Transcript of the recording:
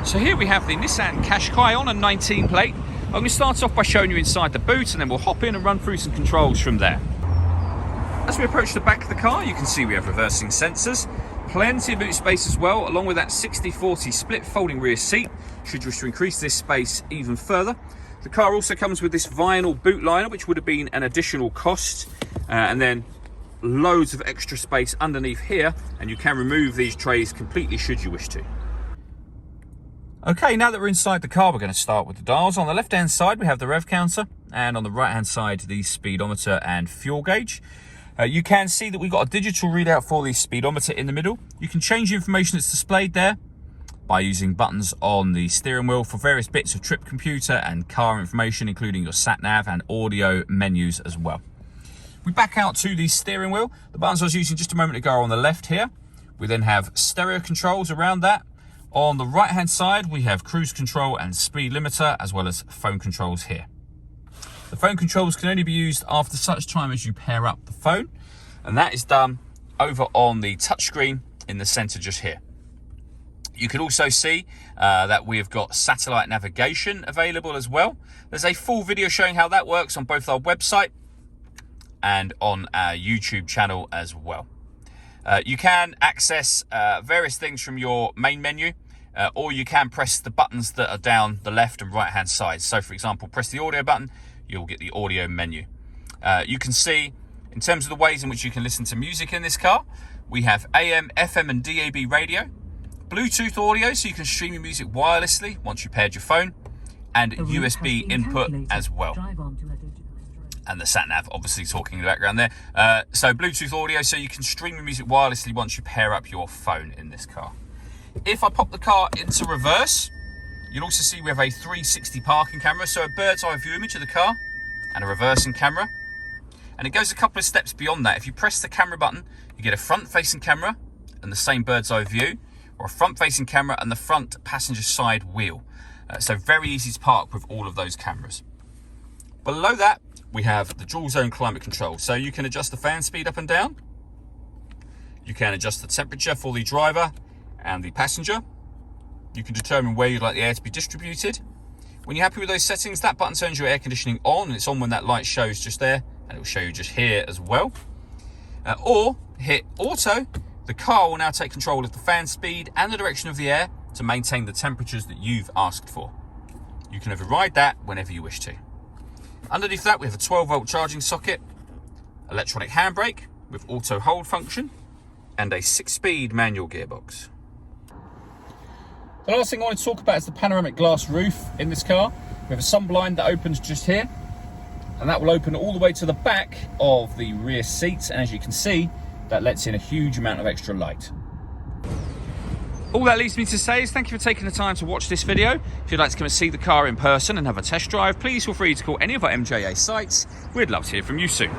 So here we have the Nissan Qashqai on a 19 plate. I'm going to start off by showing you inside the boot, and then we'll hop in and run through some controls from there. As we approach the back of the car, you can see we have reversing sensors, plenty of boot space as well, along with that 60/40 split folding rear seat, should you wish to increase this space even further. The car also comes with this vinyl boot liner, which would have been an additional cost, and then loads of extra space underneath here, and you can remove these trays completely should you wish to. Okay, now that we're inside the car, we're going to start with the dials. On the left-hand side, we have the rev counter, and on the right-hand side, the speedometer and fuel gauge. You can see that we've got a digital readout for the speedometer in the middle. You can change the information that's displayed there by using buttons on the steering wheel for various bits of trip computer and car information, including your sat-nav and audio menus as well. We back out to the steering wheel. The buttons I was using just a moment ago are on the left here. We then have stereo controls around that. On the right hand side, we have cruise control and speed limiter, as well as phone controls here. The phone controls can only be used after such time as you pair up the phone, and that is done over on the touchscreen in the center just here. You can also see that we've got satellite navigation available as well. There's a full video showing how that works on both our website and on our YouTube channel as well. You can access various things from your main menu, or you can press the buttons that are down the left and right hand side. So for example, press the audio button, you'll get the audio menu. You can see, in terms of the ways in which you can listen to music in this car, we have AM, FM and DAB radio, Bluetooth audio so you can stream your music wirelessly once you paired your phone, and USB input as well. And the sat-nav obviously talking in the background there. So Bluetooth audio so you can stream your music wirelessly once you pair up your phone in this car. If I pop the car into reverse, you'll also see we have a 360 parking camera, so a bird's eye view image of the car and a reversing camera. And it goes a couple of steps beyond that. If you press the camera button, you get a front-facing camera and the same bird's eye view, or a front-facing camera and the front passenger side wheel. So very easy to park with all of those cameras. Below that, we have the dual zone climate control. So you can adjust the fan speed up and down. You can adjust the temperature for the driver and the passenger. You can determine where you'd like the air to be distributed. When you're happy with those settings, that button turns your air conditioning on, and it's on when that light shows just there, and it will show you just here as well. Or hit auto. The car will now take control of the fan speed and the direction of the air to maintain the temperatures that you've asked for. You can override that whenever you wish to. Underneath that, we have a 12-volt charging socket, electronic handbrake with auto hold function, and a 6-speed manual gearbox. The last thing I want to talk about is the panoramic glass roof in this car. We have a sunblind that opens just here, and that will open all the way to the back of the rear seats, and as you can see, that lets in a huge amount of extra light. All that leaves me to say is thank you for taking the time to watch this video. If you'd like to come and see the car in person and have a test drive, please feel free to call any of our MJA sites. We'd love to hear from you soon.